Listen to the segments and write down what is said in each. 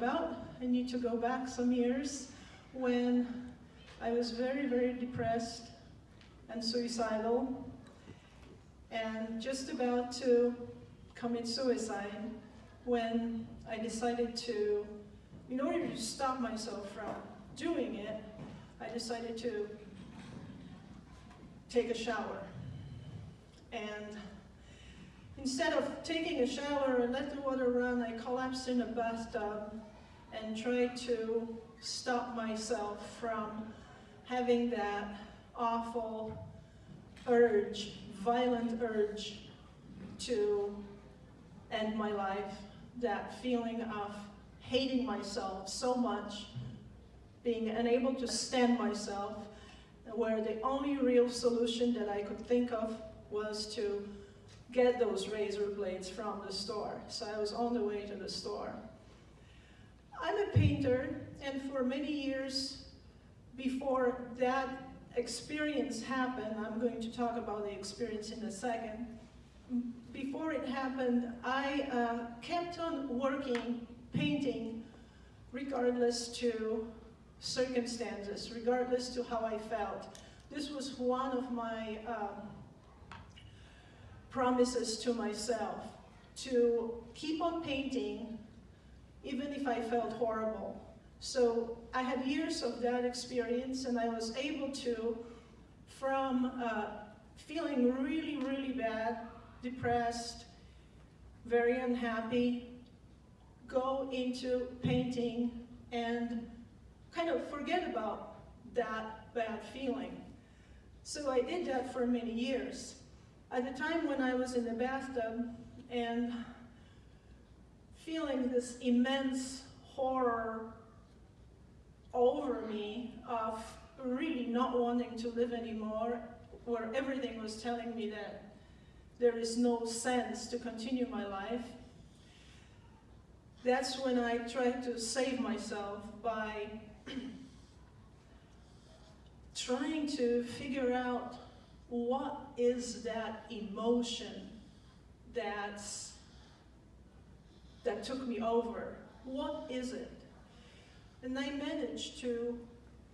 about. I need to go back some years when I was very, very depressed and suicidal and just about to commit suicide when I decided to, in order to stop myself from doing it, I decided to take a shower. And instead of taking a shower and let the water run, I collapsed in a bathtub and tried to stop myself from having that awful urge, violent urge to end my life, that feeling of hating myself so much, being unable to stand myself, where the only real solution that I could think of was to get those razor blades from the store. So I was on the way to the store. I'm a painter, and for many years before that experience happened, I'm going to talk about the experience in a second. Before it happened, I kept on working, painting, regardless to circumstances, regardless to how I felt. This was one of my promises to myself, to keep on painting even if I felt horrible. So I had years of that experience, and I was able to, from feeling really, really bad, depressed, very unhappy, go into painting and kind of forget about that bad feeling. So I did that for many years. At the time when I was in the bathtub and feeling this immense horror over me of really not wanting to live anymore, where everything was telling me that there is no sense to continue my life, that's when I tried to save myself by trying to figure out what is that emotion that took me over. What is it? And I managed to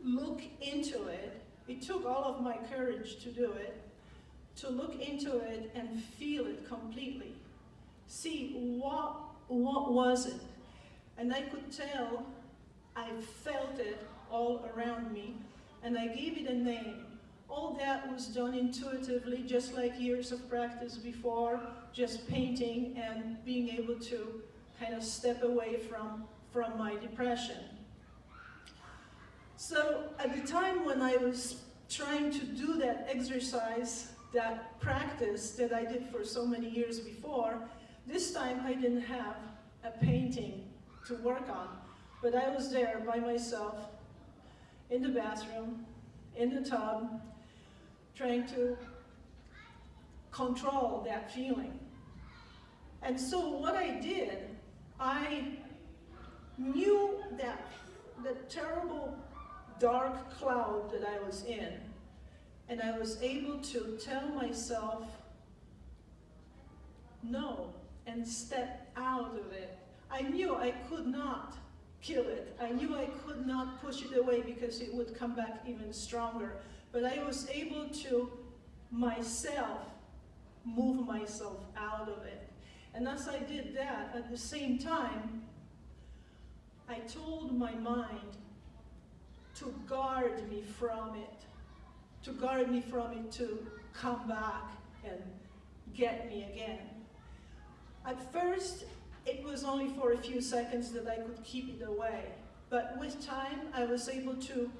look into it. It took all of my courage to do it, to look into it and feel it completely. See, what was it? And I could tell, I felt it all around me, and I gave it a name. All that was done intuitively, just like years of practice before, just painting and being able to kind of step away from my depression. So at the time when I was trying to do that exercise, that practice that I did for so many years before, this time I didn't have a painting to work on, but I was there by myself in the bathroom, in the tub, trying to control that feeling. And so what I did, I knew that the terrible dark cloud that I was in, and I was able to tell myself no and step out of it. I knew I could not kill it. I knew I could not push it away because it would come back even stronger. But I was able to myself move myself out of it. And as I did that, at the same time, I told my mind to guard me from it, to come back and get me again. At first, it was only for a few seconds that I could keep it away. But with time, I was able to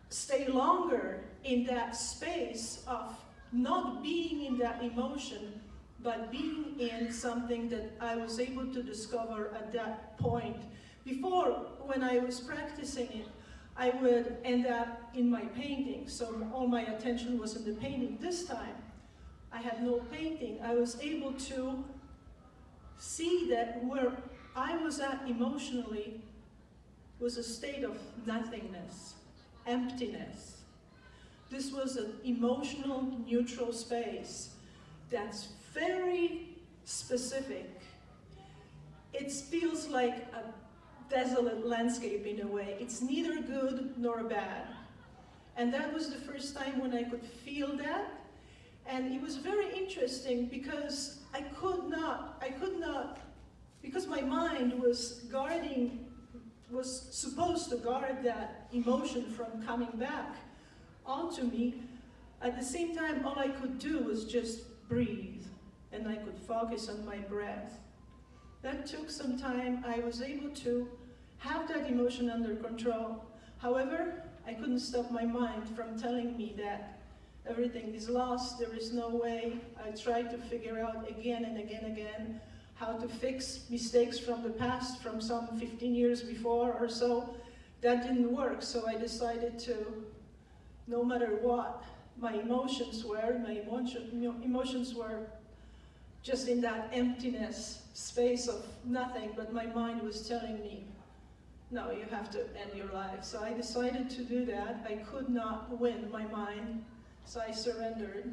stay longer in that space of not being in that emotion, but being in something that I was able to discover at that point. Before, when I was practicing it, I would end up in my painting, so all my attention was in the painting. This time, I had no painting. I was able to see that where I was at emotionally was a state of nothingness, emptiness. This was an emotional neutral space that's very specific. It feels like a desolate landscape in a way. It's neither good nor bad. And that was the first time when I could feel that. And it was very interesting because I could not, because my mind was supposed to guard that emotion from coming back onto me. At the same time, all I could do was just breathe, and I could focus on my breath. That took some time. I was able to have that emotion under control. However, I couldn't stop my mind from telling me that everything is lost, there is no way. I tried to figure out again and again how to fix mistakes from the past, from some 15 years before or so. That didn't work, so I decided to, no matter what my emotions were, emotions were just in that emptiness, space of nothing, but my mind was telling me, no, you have to end your life. So I decided to do that. I could not win my mind, so I surrendered.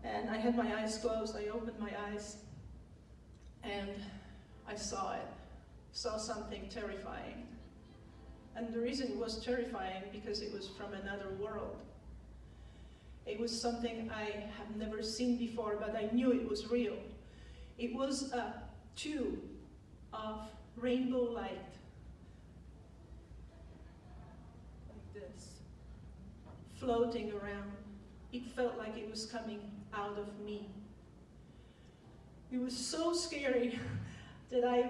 And I had my eyes closed. I opened my eyes, and I saw it. Saw something terrifying. And the reason it was terrifying, because it was from another world. It was something I have never seen before, but I knew it was real. It was a tube of rainbow light, like this, floating around. It felt like it was coming out of me. It was so scary that I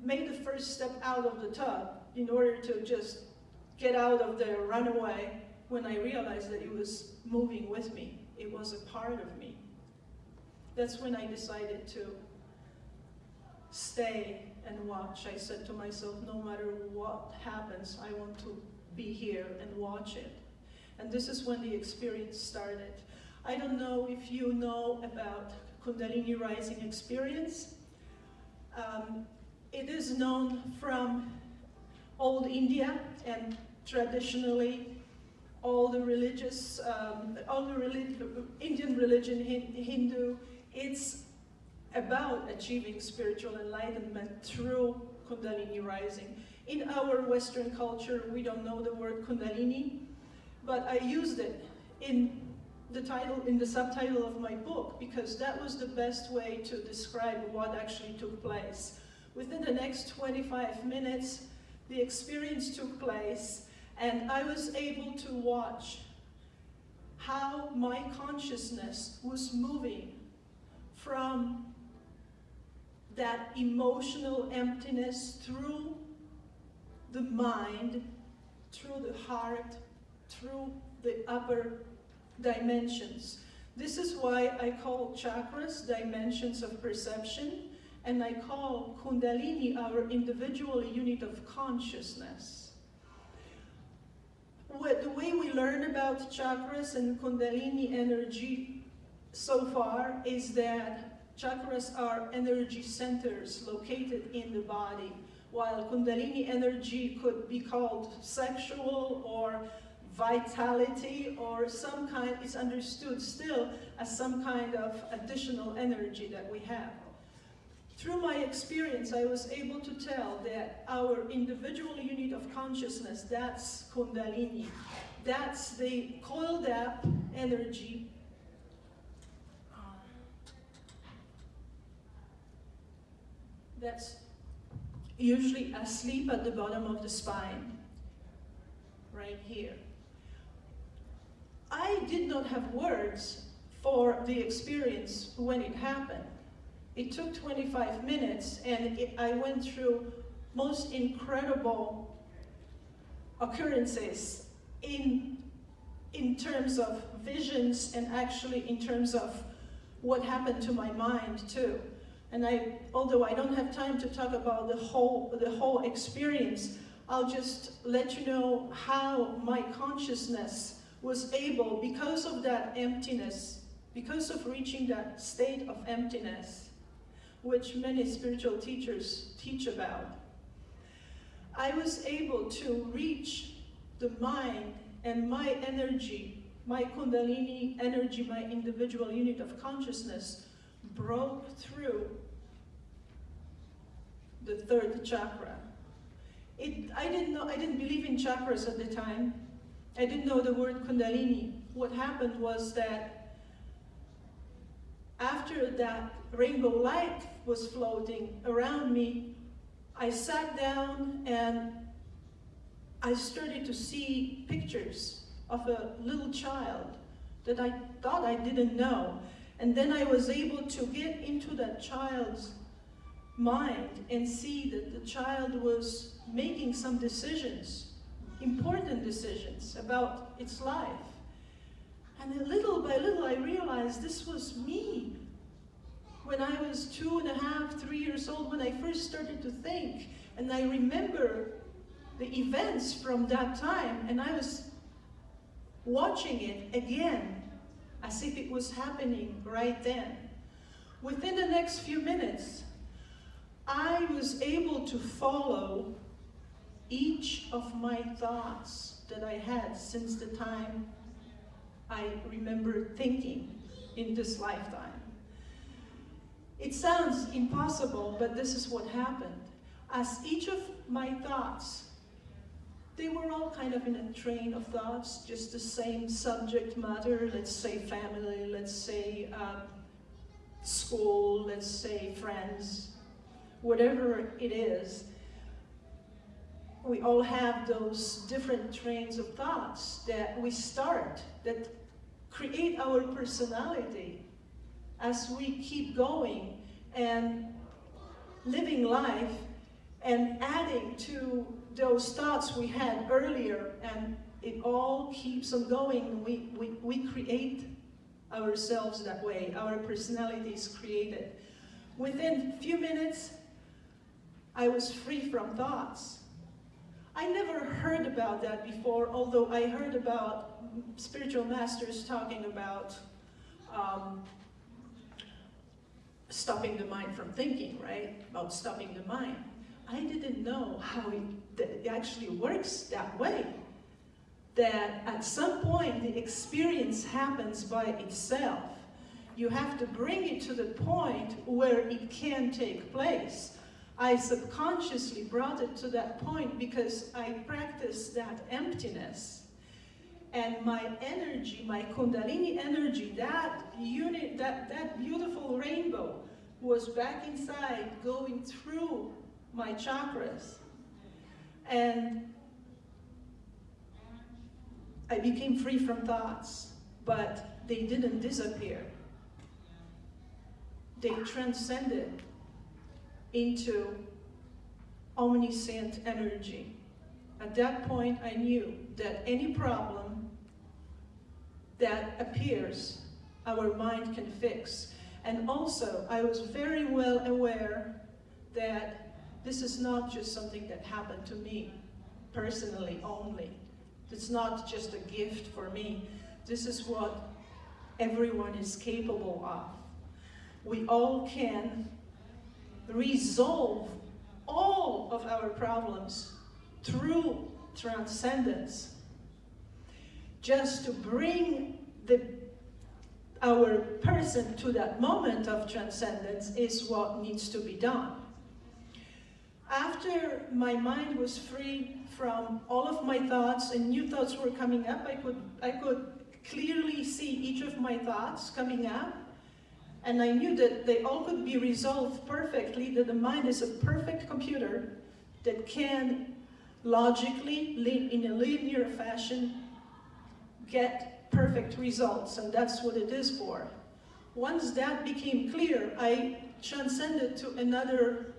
made the first step out of the tub in order to just get out of there, run away, when I realized that it was moving with me. It was a part of me. That's when I decided to stay and watch. I said to myself, no matter what happens, I want to be here and watch it. And this is when the experience started. I don't know if you know about Kundalini rising experience. It is known from old India, and traditionally all the religious, Indian religion, Hindu, it's about achieving spiritual enlightenment through Kundalini rising. In our Western culture, we don't know the word Kundalini, but I used it in the subtitle of my book, because that was the best way to describe what actually took place. Within the next 25 minutes, the experience took place, and I was able to watch how my consciousness was moving from that emotional emptiness through the mind, through the heart, through the upper dimensions. This is why I call chakras dimensions of perception, and I call Kundalini our individual unit of consciousness. The way we learn about chakras and Kundalini energy so far is that chakras are energy centers located in the body, while Kundalini energy could be called sexual or vitality, or some kind, is understood still as some kind of additional energy that we have. Through my experience, I was able to tell that our individual unit of consciousness, that's Kundalini. That's the coiled up energy that's usually asleep at the bottom of the spine, right here. I did not have words for the experience when it happened. It took 25 minutes, and I went through most incredible occurrences in terms of visions, and actually in terms of what happened to my mind too. And although I don't have time to talk about the whole experience, I'll just let you know how my consciousness was able, because of that emptiness, because of reaching that state of emptiness, which many spiritual teachers teach about, I was able to reach the mind, and my energy, my Kundalini energy, my individual unit of consciousness, broke through the third chakra. I didn't believe in chakras at the time. I didn't know the word kundalini. What happened was that after that rainbow light was floating around me, I sat down and I started to see pictures of a little child that I thought I didn't know. And then I was able to get into that child's mind and see that the child was making some decisions, important decisions about its life. And then little by little I realized this was me. When I was 2.5, 3 years old, when I first started to think, and I remember the events from that time, and I was watching it again, as if it was happening right then. Within the next few minutes, I was able to follow each of my thoughts that I had since the time I remember thinking in this lifetime. It sounds impossible, but this is what happened. As each of my thoughts, they were all kind of in a train of thoughts, just the same subject matter, let's say family, let's say school, let's say friends, whatever it is. We all have those different trains of thoughts that we start, that create our personality as we keep going and living life and adding to those thoughts we had earlier, and it all keeps on going. We create ourselves that way. Our personality is created. Within a few minutes, I was free from thoughts. I never heard about that before, although I heard about spiritual masters talking about stopping the mind from thinking, right? About stopping the mind. I didn't know how it actually works that way. That at some point the experience happens by itself. You have to bring it to the point where it can take place. I subconsciously brought it to that point because I practiced that emptiness. And my energy, my kundalini energy, that unit, that beautiful rainbow was back inside, going through my chakras. And I became free from thoughts, but they didn't disappear. They transcended into omniscient energy. At that point, I knew that any problem that appears, our mind can fix. And also, I was very well aware that this is not just something that happened to me personally only. It's not just a gift for me. This is what everyone is capable of. We all can resolve all of our problems through transcendence. Just to bring our person to that moment of transcendence is what needs to be done. After my mind was free from all of my thoughts and new thoughts were coming up, I could clearly see each of my thoughts coming up, and I knew that they all could be resolved perfectly, that the mind is a perfect computer that can logically, in a linear fashion, get perfect results, and that's what it is for. Once that became clear, I transcended to another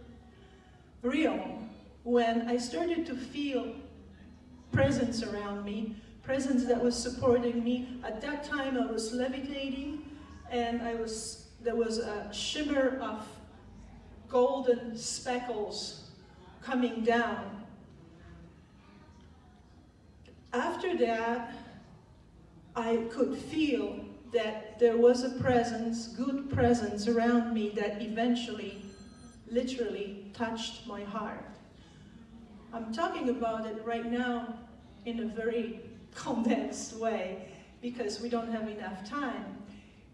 realm when I started to feel presence around me, presence that was supporting me. At that time, I was levitating, and there was a shimmer of golden speckles coming down. After that, I could feel that there was a presence, good presence around me that eventually, literally touched my heart. I'm talking about it right now in a very condensed way because we don't have enough time.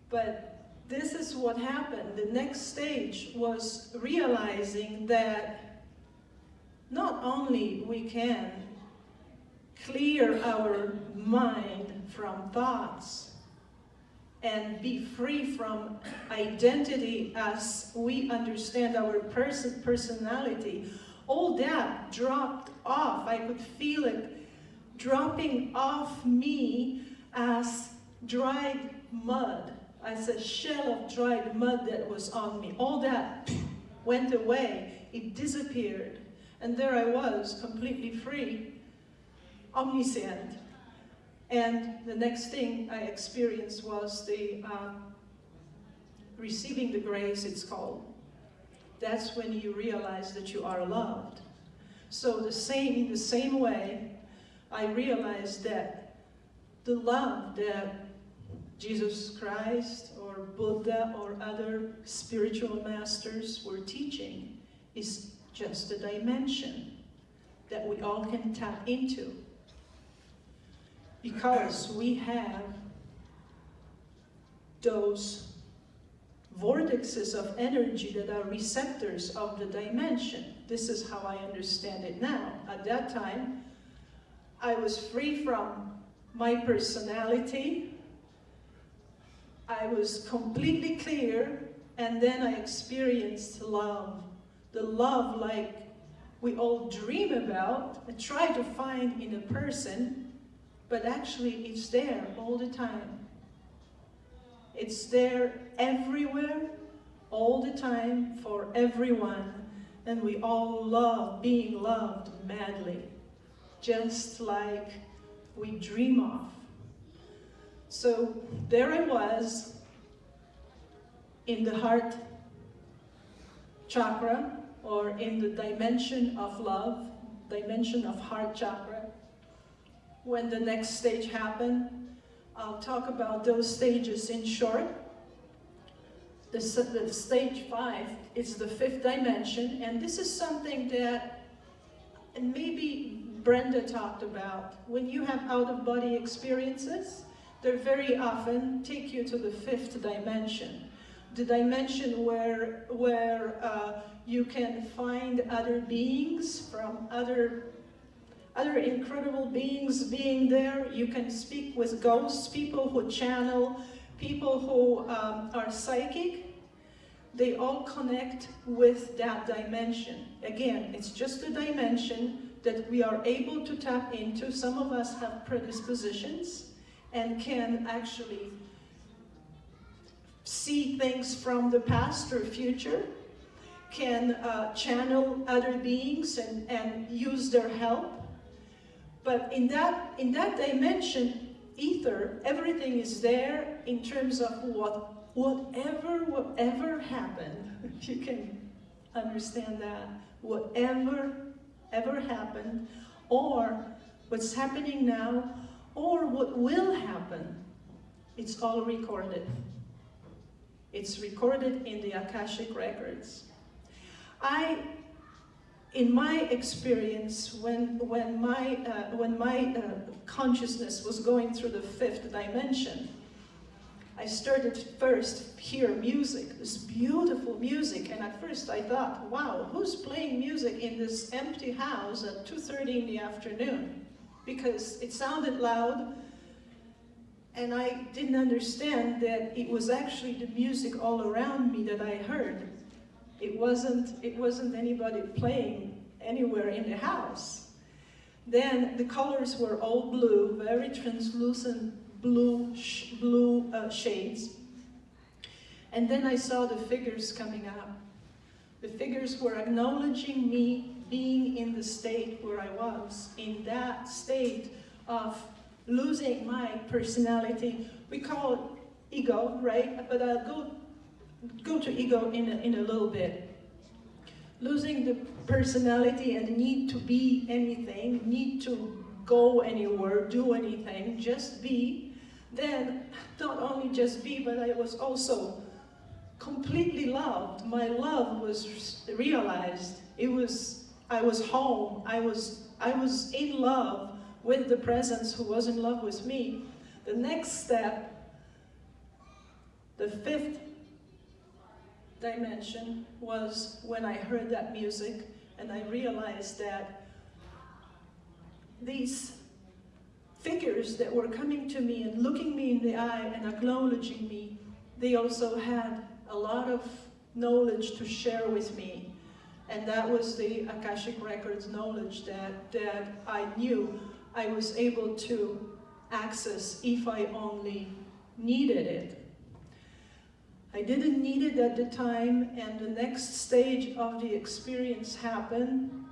But this is what happened. The next stage was realizing that not only we can clear our mind from thoughts and be free from identity as we understand our personality, all that dropped off. I could feel it dropping off me as dried mud, as a shell of dried mud that was on me. All that went away, it disappeared. And there I was, completely free, omniscient. And the next thing I experienced was the receiving the grace, it's called. That's when you realize that you are loved. So in the same way, I realized that the love that Jesus Christ or Buddha or other spiritual masters were teaching is just a dimension that we all can tap into. Because we have those vortexes of energy that are receptors of the dimension. This is how I understand it now. At that time, I was free from my personality. I was completely clear, and then I experienced love. The love like we all dream about and try to find in a person, but actually it's there all the time. It's there everywhere, all the time, for everyone, and we all love being loved madly, just like we dream of. So there I was in the heart chakra, or in the dimension of love, dimension of heart chakra. When the next stage happened, I'll talk about those stages in short. The stage 5 is the 5th dimension, and this is something that maybe Brenda talked about. When you have out-of-body experiences, they very often take you to the 5th dimension. The dimension where you can find other beings from other incredible beings being there. You can speak with ghosts, people who channel, people who are psychic. They all connect with that dimension. Again, it's just a dimension that we are able to tap into. Some of us have predispositions and can actually see things from the past or future, can channel other beings and use their help. But in that dimension, ether, everything is there in terms of whatever happened, if you can understand that, whatever ever happened, or what's happening now, or what will happen, it's all recorded. It's recorded in the Akashic records. In my experience, when my consciousness was going through the 5th dimension, I started first hear music, this beautiful music, and at first I thought, wow, who's playing music in this empty house at 2:30 in the afternoon? Because it sounded loud, and I didn't understand that it was actually the music all around me that I heard. It wasn't anybody playing anywhere in the house. Then the colors were all blue, very translucent blue shades. And then I saw the figures coming up. The figures were acknowledging me being in the state where I was, in that state of losing my personality. We call it ego, right? But I'll go to ego in a little bit. Losing the personality and the need to be anything, need to go anywhere, do anything, just be. Then, not only just be, but I was also completely loved. My love was realized. I was home. I was in love with the presence who was in love with me. The next step, the 5th dimension, was when I heard that music and I realized that these figures that were coming to me and looking me in the eye and acknowledging me, they also had a lot of knowledge to share with me. And that was the Akashic Records knowledge that I knew I was able to access if I only needed it. I didn't need it at the time, and the next stage of the experience happened.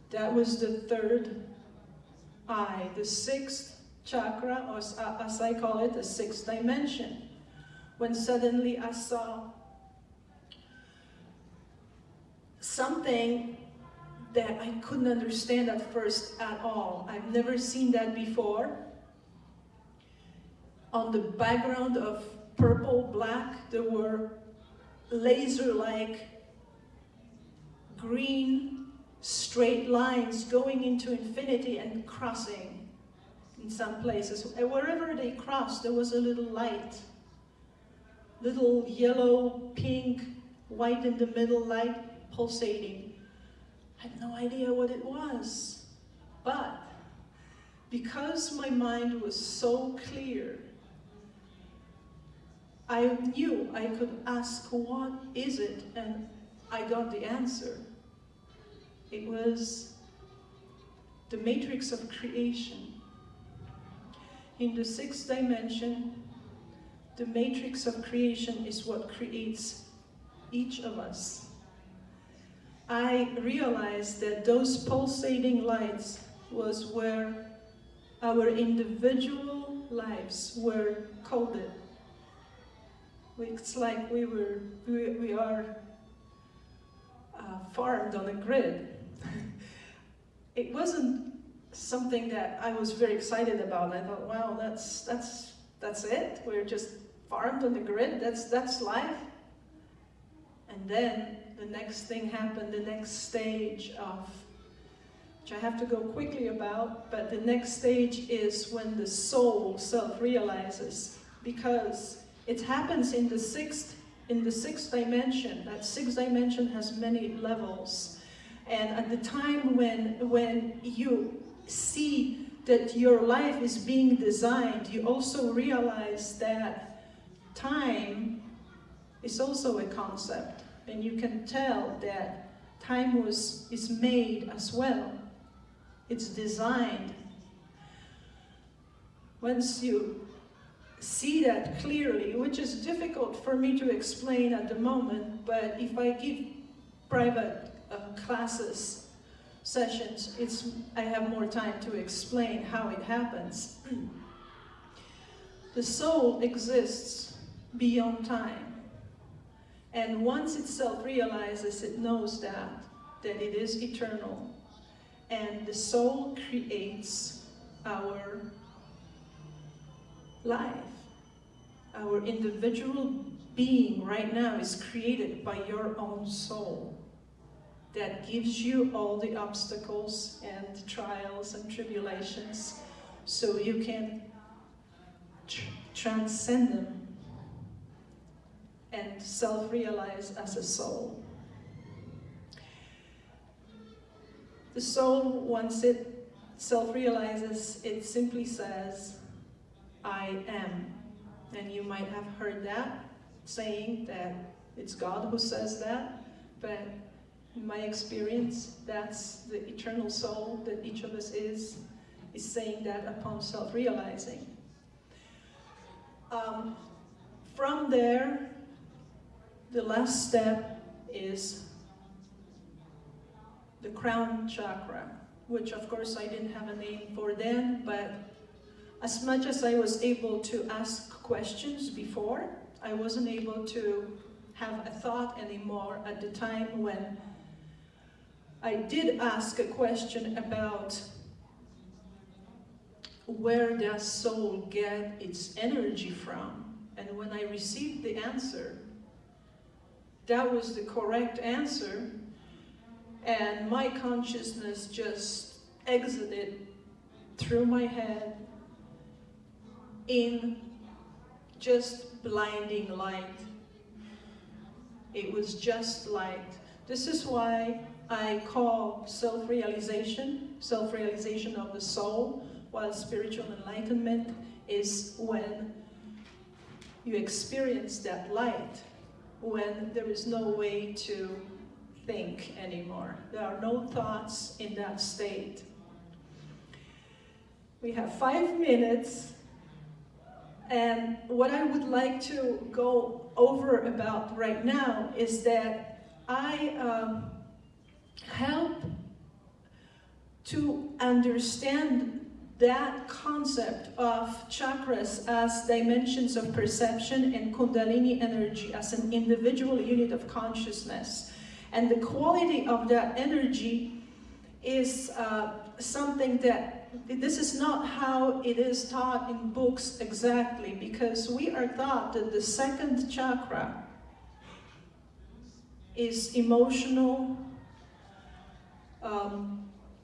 That was the third eye, the sixth chakra, or as I call it, the sixth dimension. When suddenly I saw something that I couldn't understand at first at all. I've never seen that before. On the background of purple, black, there were laser-like green straight lines going into infinity and crossing in some places. And wherever they crossed, there was a little light. Little yellow, pink, white in the middle light pulsating. I had no idea what it was. But because my mind was so clear, I knew I could ask, what is it? And I got the answer. It was the matrix of creation. In the sixth dimension, the matrix of creation is what creates each of us. I realized that those pulsating lights was where our individual lives were coded. It's like we are farmed on a grid. It wasn't something that I was very excited about. I thought, wow, that's it. We're just farmed on the grid. That's life. And then the next thing happened. The next stage of, which I have to go quickly about, but the next stage is when the soul self-realizes, because it happens in the sixth dimension. That sixth dimension has many levels. And at the time when you see that your life is being designed, you also realize that time is also a concept. And you can tell that time is made as well. It's designed. Once you see that clearly, which is difficult for me to explain at the moment, but if I give private classes, sessions, I have more time to explain how it happens. The soul exists beyond time. And once it self-realizes, it knows that it is eternal. And the soul creates our life. Our individual being right now is created by your own soul. That gives you all the obstacles and trials and tribulations so you can transcend them and self-realize as a soul. The soul, once it self-realizes, it simply says, I am. And you might have heard that saying that it's God who says that, but in my experience, that's the eternal soul that each of us is saying that upon self-realizing. From there, the last step is the crown chakra, which of course I didn't have a name for then, but as much as I was able to ask questions before, I wasn't able to have a thought anymore at the time when I did ask a question about where does soul get its energy from? And when I received the answer, that was the correct answer, and my consciousness just exited through my head in just blinding light. It was just light. This is why I call self-realization of the soul, while spiritual enlightenment is when you experience that light, when there is no way to think anymore. There are no thoughts in that state. We have 5 minutes, and what I would like to go over about right now is that I help to understand that concept of chakras as dimensions of perception and kundalini energy as an individual unit of consciousness. And the quality of that energy is something that, this is not how it is taught in books exactly, because we are taught that the second chakra is emotional,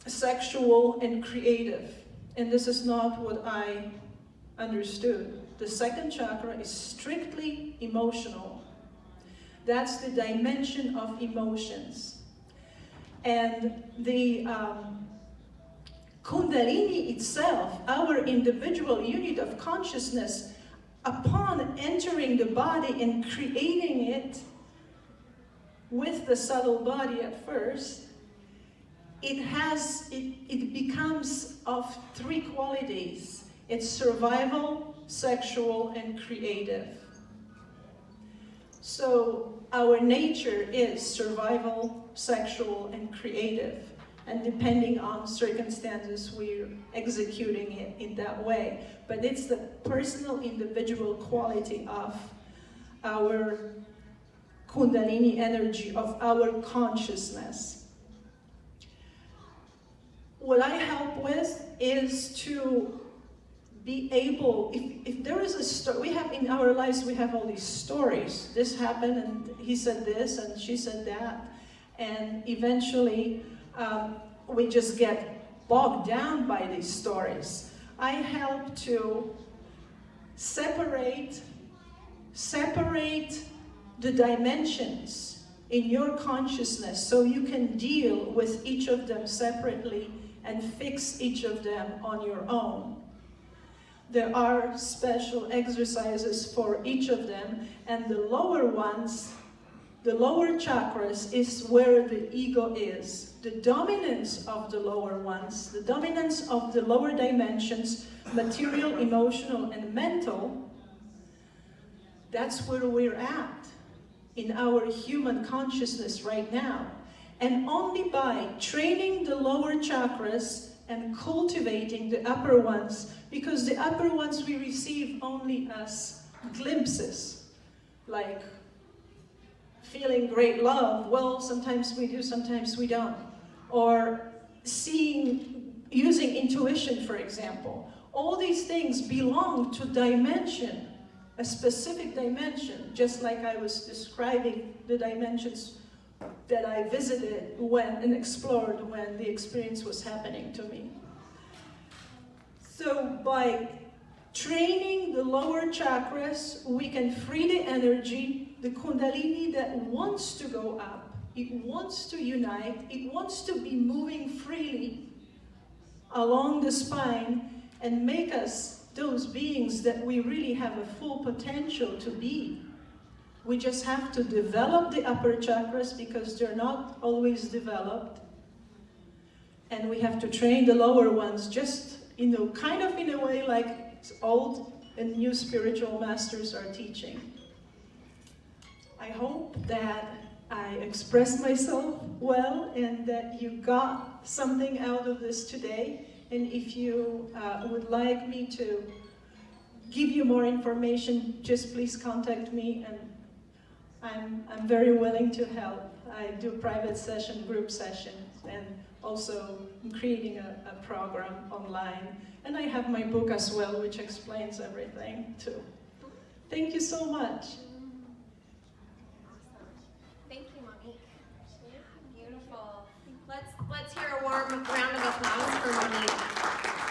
sexual, and creative. And this is not what I understood. The second chakra is strictly emotional. That's the dimension of emotions. And the kundalini itself, our individual unit of consciousness, upon entering the body and creating it with the subtle body at first, it becomes of 3 qualities. It's survival, sexual, and creative. So our nature is survival, sexual, and creative. And depending on circumstances, we're executing it in that way. But it's the personal, individual quality of our kundalini energy, of our consciousness. What I help with is to be able, if there is a story, we have in our lives, we have all these stories. This happened, and he said this, and she said that. And eventually, we just get bogged down by these stories. I help to separate the dimensions in your consciousness so you can deal with each of them separately and fix each of them on your own. There are special exercises for each of them, and the lower ones, the lower chakras, is where the ego is. The dominance of the lower ones, the dominance of the lower dimensions, material, emotional, and mental, that's where we're at in our human consciousness right now. And only by training the lower chakras and cultivating the upper ones, because the upper ones we receive only as glimpses, like feeling great love. Well, sometimes we do, sometimes we don't. Or using intuition, for example. All these things belong to dimension, a specific dimension, just like I was describing the dimensions that I visited and explored when the experience was happening to me. So by training the lower chakras, we can free the energy, the kundalini that wants to go up. It wants to unite. It wants to be moving freely along the spine and make us those beings that we really have a full potential to be. We just have to develop the upper chakras because they're not always developed. And we have to train the lower ones just, kind of in a way like old and new spiritual masters are teaching. I hope that I expressed myself well and that you got something out of this today. And if you would like me to give you more information, just please contact me, and I'm very willing to help. I do private session, group sessions, and also I'm creating a program online. And I have my book as well, which explains everything too. Thank you so much. Thank you, Monique. Beautiful. Let's hear a warm round of applause for Monique.